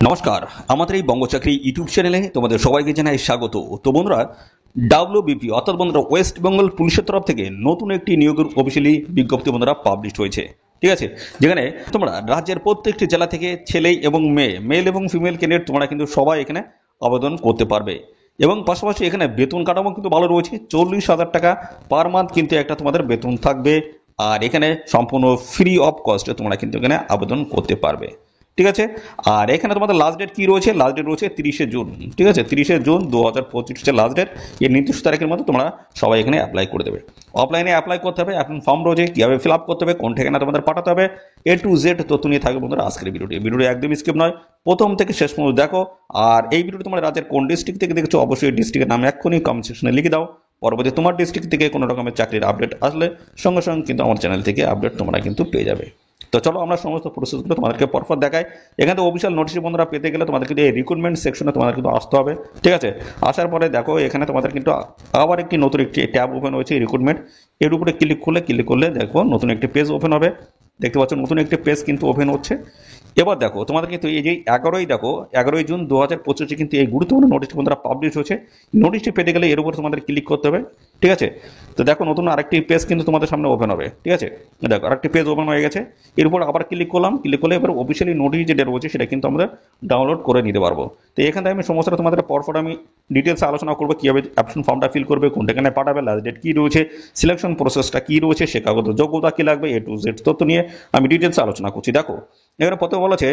নমস্কার, আমাদের এই বঙ্গচাকরি ইউটিউব চ্যানেলে তোমাদের সবাইকে জানাই স্বাগত। তো বন্ধুরা, ডাব্লিউবিপি অর্থাৎ বন্ধুরা ওয়েস্ট বেঙ্গল পুলিশের তরফ থেকে নতুন একটি নিয়োগের অফিসিয়ালি বিজ্ঞপ্তি বন্ধুরা পাবলিশ হয়েছে। ঠিক আছে, যেখানে তোমরা রাজ্যের প্রত্যেকটি জেলা থেকে ছেলে এবং মেল এবং ফিমেল ক্যান্ডিডেট তোমরা কিন্তু সবাই এখানে আবেদন করতে পারবে। এবং পাশাপাশি এখানে বেতন কাঠামো কিন্তু ভালো রয়েছে, 40,000 টাকা পার মান্থ কিন্তু একটা তোমাদের বেতন থাকবে। আর এখানে সম্পূর্ণ ফ্রি অফ কস্টে তোমরা কিন্তু এখানে আবেদন করতে পারবে। ঠিক আছে, আর এখানে তোমাদের লাস্ট ডেট কি রয়েছে? লাস্ট ডেট রয়েছে 30শে জুন। ঠিক আছে, 30শে জুন 2025 হচ্ছে লাস্ট ডেট। এই নির্দিষ্ট তারিখের মধ্যে তোমরা সবাই এখানে অ্যাপ্লাই করে দেবে। অফলাইনে অ্যাপ্লাই করতে হবে, এখন ফর্ম রয়েছে কীভাবে ফিল আপ করতে হবে, কোন ঠিকানা তোমাদের পাঠাতে হবে, A to Z তথ্য নিয়ে থাকবে বন্ধুরা আজকের ভিডিওটি একদম স্কিপ নয়, প্রথম থেকে শেষ পর্যন্ত দেখো। আর এই ভিডিওটি তোমরা রাজ্যের কোন ডিস্ট্রিক্ট থেকে দেখছো অবশ্যই ডিস্ট্রিক্টের নাম এক্ষুনি কমেন্ট সেকশনে লিখে দাও। পরবর্তী তোমার ডিস্ট্রিক্ট থেকে কোনো রকমের চাকরির আপডেট আসলে সঙ্গে সঙ্গে কিন্তু আমার চ্যানেল থেকে আপডেট তোমরা কিন্তু পেয়ে যাবে। তো চলো আমরা সমস্ত প্রসেসগুলো তোমাদেরকে পরপর দেখাই। এখানে তো অফিসিয়াল নোটিশ বন্ধুরা পেতে গেলে তোমাদের কিন্তু এই রিক্রুটমেন্ট সেকশনে তোমাদের কিন্তু আসতে হবে। ঠিক আছে, আসার পরে দেখো এখানে তোমাদের কিন্তু আবার একটি নতুন একটি ট্যাব ওপেন হয়েছে রিক্রুটমেন্ট। এর উপরে ক্লিক করলে দেখো নতুন একটি পেজ ওপেন হবে। দেখতে পাচ্ছ নতুন একটি পেজ কিন্তু ওপেন হচ্ছে। এবার দেখো তোমাদের কিন্তু এই যে 11ই জুন 2025 কিন্তু এই গুরুত্বপূর্ণ নোটিশটি বন্ধুরা পাবলিশ হয়েছে। নোটিশটি পেতে গেলে এর উপর তোমাদের ক্লিক করতে হবে। ঠিক আছে, তো দেখো নতুন আরেকটি পেজ কিন্তু তোমাদের সামনে ওপেন হবে। ঠিক আছে, দেখো আরেকটি পেজ ওপেন হয়ে গেছে। এর উপর আবার ক্লিক করলে এবার অফিসিয়ালি নোটিশ যেটা রয়েছে সেটা কিন্তু আমরা ডাউনলোড করে নিতে পারবো। তো এখান থেকে আমি সমস্ত তোমাদের পরপর আমি ডিটেলসে আলোচনা করবো, কীভাবে অ্যাপ্লিকেশন ফর্মটা ফিল করবে, কোনটা এখানে পাঠাবে, লাস্ট ডেট কী রয়েছে, সিলেকশন প্রসেসটা কী রয়েছে, শিক্ষাগত যোগ্যতা কী লাগবে, A to Z তথ্য নিয়ে আমি ডিটেলসে আলোচনা করছি। দেখো এখানে প্রথমে বলা আছে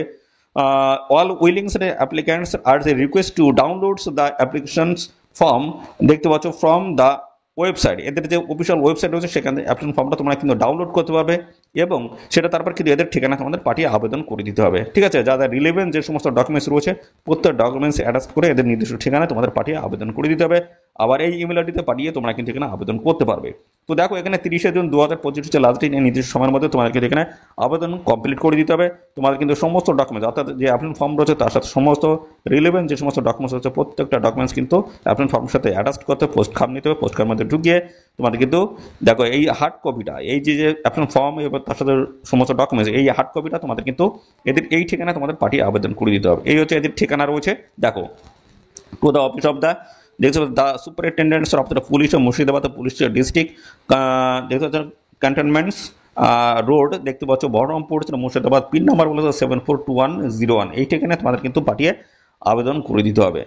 all willing applicants are request to download the applications form দেখতে পাচ্ছ ফ্রম দ্য ওয়েবসাইট। এদের যে অফিসিয়াল ওয়েবসাইট রয়েছে সেখান থেকে অ্যাপ্লিকেশন ফর্মটা তোমরা কিন্তু ডাউনলোড করতে পারবে এবং সেটা তারপর কিন্তু এদের ঠিকানা তোমাদের পাঠিয়ে আবেদন করে দিতে হবে। ঠিক আছে, যা রিলেভেন্ট যে সমস্ত ডকুমেন্টস রয়েছে প্রত্যেক ডকুমেন্টস অ্যাটাচ করে এদের নির্দিষ্ট ঠিকানা তোমাদের পাঠিয়ে আবেদন করে দিতে হবে। আবার এই ইমেল আইডিতে পাঠিয়ে তোমরা কিন্তু এখানে আবেদন করতে পারবে। তো দেখো এখানে 30শে জুন 2025 হচ্ছে লাস্ট ডেট। নির্দিষ্ট সময়ের মধ্যে তোমাদেরকে এখানে আবেদন কমপ্লিট করে দিতে হবে। তোমাদের কিন্তু সমস্ত ডকুমেন্টস অর্থাৎ যে অ্যাপ্লিকেশন ফর্ম রয়েছে তার সাথে সমস্ত রিলেভেন্ট যে সমস্ত ডকুমেন্টস রয়েছে প্রত্যেকটা ডকুমেন্টস কিন্তু অ্যাপ্লিকেশন ফর্মের সাথে অ্যাটাচ করতে পোস্ট খাম নিতে হবে। পোস্ট খামের মধ্যে ঢুকিয়ে তোমাদের কিন্তু দেখো এই হার্ড কপিটা, এই যে অ্যাপ্লিকেশন ফর্ম এবং তার সাথে সমস্ত ডকুমেন্টস, এই হার্ড কপিটা তোমাদের কিন্তু এদের এই ঠিকানা তোমাদের পাঠিয়ে আবেদন করে দিতে হবে। এই হচ্ছে এদের ঠিকানা রয়েছে। দেখো to the office of the দেখছো the superintendents of the police of Murshidabad police district দেখছো ক্যান্টনমেন্টস রোড দেখতে পাচ্ছ বহরমপুর মুর্শিদাবাদ, পিন নাম্বার বলেছে 742101। এই ঠিকানা তোমাদের কিন্তু পাঠিয়ে আবেদন করে দিতে হবে।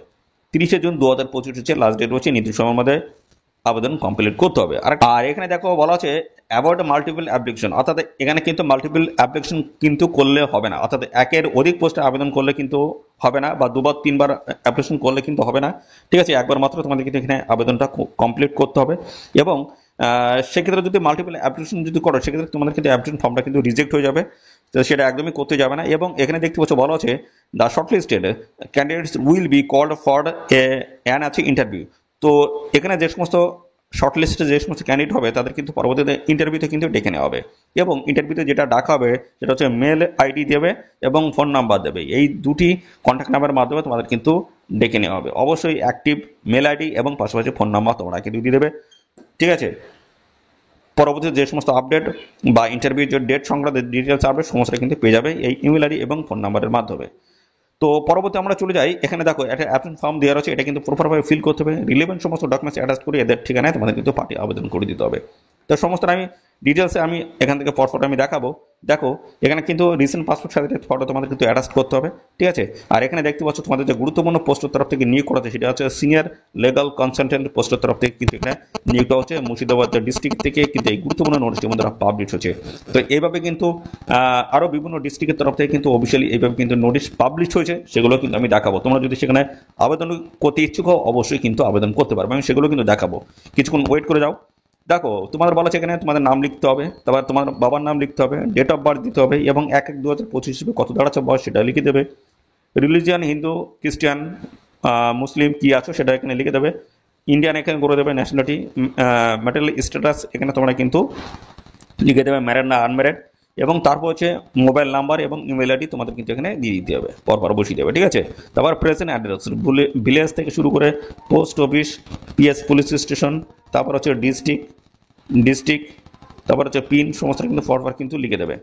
30শে জুন 2025 হচ্ছে লাস্ট ডেট রয়েছে, নির্দিষ্ট সময়ের মধ্যে আবেদন কমপ্লিট করতে হবে। আর এখানে দেখো বলা আছে অ্যাভয়েড মাল্টিপল অ্যাপ্লিকেশন, অর্থাৎ এখানে কিন্তু মাল্টিপল অ্যাপ্লিকেশন কিন্তু করলে হবে না, অর্থাৎ একের অধিক পোস্টে আবেদন করলে কিন্তু হবে না, বা দুবার তিনবার অ্যাপ্লিকেশন করলে কিন্তু হবে না। ঠিক আছে, একবার মাত্র তোমাদের কিন্তু এখানে আবেদনটা কমপ্লিট করতে হবে। এবং সেক্ষেত্রে যদি মাল্টিপল অ্যাপ্লিকেশন যদি করো সেক্ষেত্রে তোমাদের কিন্তু অ্যাপ্লিকেশন ফর্মটা কিন্তু রিজেক্ট হয়ে যাবে, তো সেটা একদমই করতে যাবে না। এবং এখানে দেখতে পাচ্ছ বলা আছে the shortlisted candidates will be called for an interview. তো এখানে যে সমস্ত শর্টলিস্টে যে সমস্ত ক্যান্ডিডেট হবে তাদের কিন্তু পরবর্তীতে ইন্টারভিউতে কিন্তু ডেকে নেওয়া হবে। এবং ইন্টারভিউতে যেটা ডাকা হবে সেটা হচ্ছে মেল আইডি দেবে এবং ফোন নাম্বার দেবে। এই দুটি কন্ট্যাক্ট নাম্বারের মাধ্যমে তোমাদের কিন্তু ডেকে নেওয়া হবে। অবশ্যই অ্যাক্টিভ মেল আইডি এবং পাশাপাশি ফোন নাম্বার তোমরা কিন্তু দিয়ে দেবে। ঠিক আছে, পরবর্তীতে যে সমস্ত আপডেট বা ইন্টারভিউ যে ডেট সংক্রান্ত ডিটেলস আপডেট সমস্ত কিন্তু পেয়ে যাবে এই ইমেল আইডি এবং ফোন নাম্বারের মাধ্যমে। তো পরবর্তী আমরা চলে যাই। এখানে দেখো একটা অ্যাপ্লিকেশন ফর্ম দেওয়া রয়েছে, এটা কিন্তু প্রপারভাবে ফিল করতে হবে। রিলেভেন্ট সমস্ত ডকুমেন্টস অ্যাটাচ করে এদের ঠিকানায় তোমাদের কিন্তু পাঠিয়ে আবেদন করে দিতে হবে। তো সমস্ত আমি ডিটেলসে আমি এখান থেকে পরপর আমি দেখাবো। দেখো এখানে কিন্তু রিসেন্ট পাসপোর্ট সাইজের ফটো তোমাদের কিন্তু অ্যাটাচ করতে হবে। ঠিক আছে, আর এখানে দেখতে পাচ্ছ তোমাদের যে গুরুত্বপূর্ণ পোস্টের তরফ থেকে নিয়োগ করা হচ্ছে সেটা হচ্ছে সিনিয়র লিগ্যাল কনসালটেন্ট পোস্টের তরফ থেকে কিন্তু এখানে নিয়োগটা হচ্ছে মুর্শিদাবাদ ডিস্ট্রিক্ট থেকে কিন্তু এই গুরুত্বপূর্ণ নোটিশটি আমাদের পাবলিশ হচ্ছে। তো এইভাবে কিন্তু আরও বিভিন্ন ডিস্ট্রিক্টের তরফ থেকে কিন্তু অফিসিয়ালি এইভাবে কিন্তু নোটিশ পাবলিশ হয়েছে, সেগুলো কিন্তু আমি দেখাবো। তোমরা যদি সেখানে আবেদন করতে ইচ্ছুক হও অবশ্যই কিন্তু আবেদন করতে পারবে, আমি সেগুলো কিন্তু দেখাবো। কিছুক্ষণ ওয়েট করে যাও। দেখো তোমাদের বলা আছে এখানে তোমাদের নাম লিখতে হবে, তারপর তোমার বাবার নাম লিখতে হবে, ডেট অফ বার্থ দিতে হবে এবং 1/1/2025 হিসেবে কত দাঁড়াচ্ছে বয়স সেটা লিখে দেবে। রিলিজিয়ান হিন্দু, খ্রিস্টান, মুসলিম কি আছো সেটা এখানে লিখে দেবে। ইন্ডিয়ান এখানে করে দেবে। ন্যাশনালিটি, ম্যারিটাল স্ট্যাটাস এখানে তোমরা কিন্তু লিখে দেবে, ম্যারেড না আনম্যারেড। এবং তারপর হচ্ছে মোবাইল নাম্বার এবং ইমেল আইডি তোমাদের কিন্তু এখানে দিয়ে দিতে হবে, পরপর বসিয়ে দেবে। ঠিক আছে, তারপর প্রেজেন্ট অ্যাড্রেস ভিলেজ থেকে শুরু করে post office, PS police station, তারপর হচ্ছে ডিস্ট্রিক্ট, তারপর হচ্ছে পিন সমস্ত কিন্তু পরপর কিন্তু লিখে দেবে।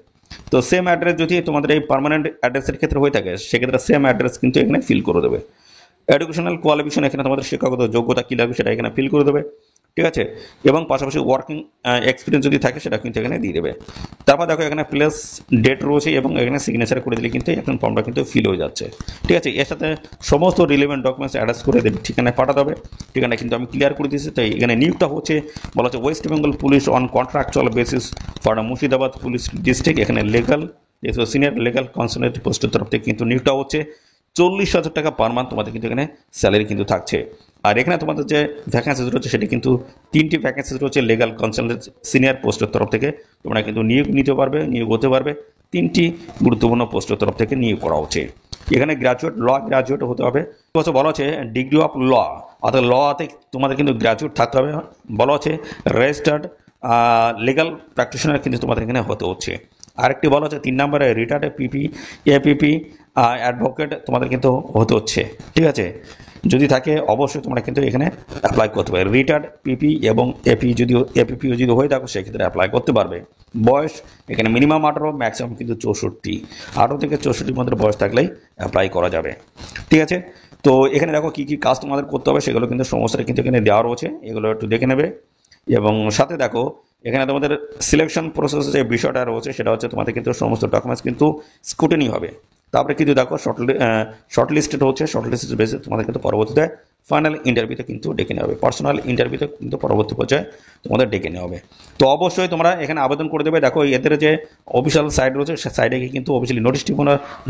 তো সেম অ্যাড্রেস যদি তোমাদের এই পার্মানেন্ট অ্যাড্রেসের ক্ষেত্রে হয়ে থাকে সেক্ষেত্রে সেম অ্যাড্রেস কিন্তু এখানে ফিল করে দেবে। এডুকেশনাল কোয়ালিফিকেশন এখানে তোমাদের শিক্ষাগত যোগ্যতা কী লাগবে সেটা এখানে ফিল করে দেবে, ঠিক আছে। এবং পাশাপাশি ওয়ার্কিং এক্সপিরিয়েন্স যদি থাকে সেটা কিন্তু এখানে দিয়ে দেবে। তারপর দেখো এখানে প্লেস ডেট রয়েছে এবং এখানে সিগনেচার করে দিলে কিন্তু এখন ফর্মটা কিন্তু ফিল হয়ে যাচ্ছে, ঠিক আছে। এর সাথে সমস্ত রিলেভেন্ট ডকুমেন্টস অ্যাটাচ করে দেবে, ঠিকানায় পাঠাতে হবে। ঠিকানা কিন্তু আমি ক্লিয়ার করে দিয়েছি। তাই এখানে নিয়োগটা হচ্ছে বলা হচ্ছে West Bengal police on contractual basis for Murshidabad police district. এখানে লিগাল সিনিয়র লিগাল কনসালটেন্ট পোস্টের তরফ থেকে কিন্তু নিয়োগটা হচ্ছে। 40,000 টাকা পার মান্থ তোমাদের কিন্তু এখানে স্যালারি কিন্তু থাকছে। আর এখানে তোমাদের যে ভ্যাকেন্সিজ রয়েছে সেটি কিন্তু 3টি ভ্যাকেন্সিজ রয়েছে লিগাল কনসালটেন্ট সিনিয়র পোস্টের তরফ থেকে। তোমরা কিন্তু নিয়োগ নিতে পারবে, নিয়োগ হতে পারবে। 3টি গুরুত্বপূর্ণ পোস্টের তরফ থেকে নিয়োগ করা হচ্ছে। এখানে গ্র্যাজুয়েট ল গ্র্যাজুয়েট হতে হবে। বলা হচ্ছে ডিগ্রি অফ ল, অর্থাৎ লতে তোমাদের কিন্তু গ্র্যাজুয়েট থাকতে হবে। বলা হচ্ছে রেজিস্টার্ড লিগাল প্র্যাকটিশনার কিন্তু তোমাদের এখানে হতে হচ্ছে। আরেকটি বলা হচ্ছে 3 নম্বরে রিটায়ার্ড এপিপি অ্যাডভোকেট তোমাদের কিন্তু হতে হচ্ছে, ঠিক আছে। যদি থাকে অবশ্যই তোমরা কিন্তু এখানে অ্যাপ্লাই করতে পারবে। রিটায়ার্ড পিপি এবং এপিপিও যদি হয়ে থাকো সেক্ষেত্রে অ্যাপ্লাই করতে পারবে। বয়স এখানে মিনিমাম 18, ম্যাক্সিমাম কিন্তু 64। 18 থেকে 64 মধ্যে বয়স থাকলেই অ্যাপ্লাই করা যাবে, ঠিক আছে। তো এখানে দেখো কী কী কাজ তোমাদের করতে হবে সেগুলো কিন্তু সমস্যাটা কিন্তু এখানে দেওয়া রয়েছে, এগুলো একটু দেখে নেবে। এবং সাথে দেখো এখানে তোমাদের সিলেকশন প্রসেসের যে বিষয়টা রয়েছে সেটা হচ্ছে তোমাদের কিন্তু সমস্ত ডকুমেন্টস কিন্তু স্ক্রুটিনি হবে। তারপরে কিন্তু দেখো শর্ট লিস্টেড হচ্ছে, শর্ট লিস্টেড বেসে তোমাদের কিন্তু পরবর্তীতে ফাইনাল ইন্টারভিউতে কিন্তু ডেকে নেওয়া হবে, পার্সোনাল ইন্টারভিউতে কিন্তু পরবর্তী পর্যায়ে তোমাদের ডেকে নেওয়া হবে। তো অবশ্যই তোমরা এখানে আবেদন করে দেবে। দেখো এদের যে অফিসিয়াল সাইট রয়েছে সেই সাইটে গিয়ে কিন্তু অফিসিয়ালি নোটিশটি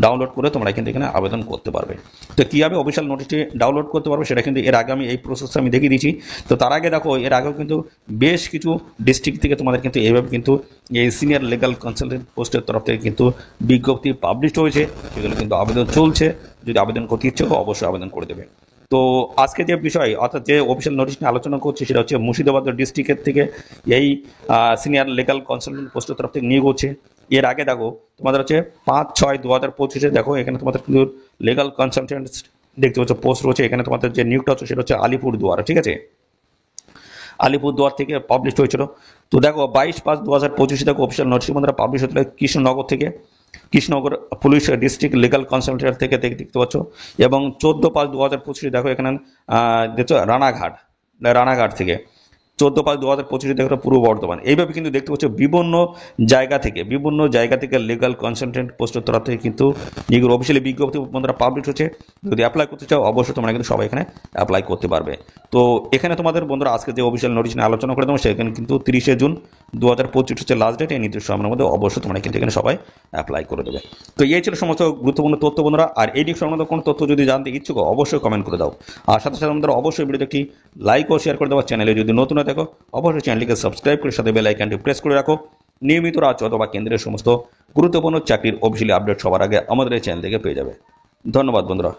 ডাউনলোড করে তোমরা কিন্তু এখানে আবেদন করতে পারবে। তো কীভাবে অফিসিয়াল নোটিশটি ডাউনলোড করতে পারবে সেটা কিন্তু এর আগে আমি এই প্রসেসটা আমি দেখিয়ে দিয়েছি। তো তার আগে দেখো এর আগেও কিন্তু বেশ কিছু ডিস্ট্রিক্ট থেকে তোমাদের কিন্তু এইভাবে কিন্তু এই সিনিয়র লিগাল কনসালটেন্ট পোস্টের তরফ থেকে কিন্তু বিজ্ঞপ্তি পাবলিশ হয়েছে, সেগুলো কিন্তু আবেদন চলছে। যদি আবেদন করতে ইচ্ছে হয় অবশ্যই আবেদন করে দেবে। তো আজকে যে বিষয় অর্থাৎ যে অফিসিয়াল নোটিশ নিয়ে আলোচনা করছি সেটা হচ্ছে মুর্শিদাবাদ ডিস্ট্রিক্টের থেকে এই সিনিয়র লিগাল কনসালটেন্ট পোস্টের তরফ থেকে নিয়োগ হচ্ছে। এর আগে দেখো তোমাদের হচ্ছে 5/6/2025 দেখো এখানে তোমাদের কিন্তু লিগাল কনসালটেন্ট দেখতে পাচ্ছ পোস্ট রয়েছে। এখানে তোমাদের যে নিয়োগটা হচ্ছে সেটা হচ্ছে আলিপুরদুয়ার, ঠিক আছে। আলিপুরদুয়ার থেকে পাবলিশ হয়েছিল। তো দেখো 22/5/2025 দেখো অফিসিয়াল নোটিশ তোমাদের পাবলিশ হয়েছিল কৃষ্ণনগর থেকে, Krishnanagar police district legal consultant থেকে দেখতে পাচ্ছ। এবং 14/5/2025 দেখো এখানে দেখছো রানাঘাট থেকে 14/5/2025 দেখো পূর্ব বর্ধমান। এইভাবে কিন্তু দেখতে পাচ্ছ বিভিন্ন জায়গা থেকে লিগাল কনসালটেন্ট পোস্টের তরফ থেকে কিন্তু নিয়োগের অফিসিয়ালি বিজ্ঞপ্তি বন্ধুরা পাবলিশ হচ্ছে। যদি অ্যাপ্লাই করতে চাও অবশ্যই তোমরা কিন্তু সবাই এখানে অ্যাপ্লাই করতে পারবে। তো এখানে তোমাদের বন্ধুরা আজকে যে অফিসিয়াল নোটিশ নিয়ে আলোচনা করে দেবো সেখানে কিন্তু 30 জুন 2025 হচ্ছে লাস্ট ডেট। এই নির্দিষ্ট সময়ের মধ্যে অবশ্যই তোমরা কিন্তু এখানে সবাই অ্যাপ্লাই করে দেবে। তো এই ছিল সমস্ত গুরুত্বপূর্ণ তথ্য বন্ধুরা। আর এই দিক সংক্রান্ত কোনো তথ্য যদি জানতে ইচ্ছুক অবশ্যই কমেন্ট করে দাও। আর সাথে সাথে আমাদের অবশ্যই ভিডিওতে একটি লাইক ও শেয়ার করে দেওয়া। চ্যানেলে যদি নতুন হয়ে থাকো অবশ্যই চ্যানেলটিকে সাবস্ক্রাইব করে সাথে বেল আইকনটি প্রেস করে রাখো। নিয়মিত রাজ্য অথবা কেন্দ্রের সমস্ত গুরুত্বপূর্ণ চাকরির অফিসিয়ালি আপডেট সবার আগে আমাদের এই চ্যানেল থেকে পেয়ে যাবে। ধন্যবাদ বন্ধুরা।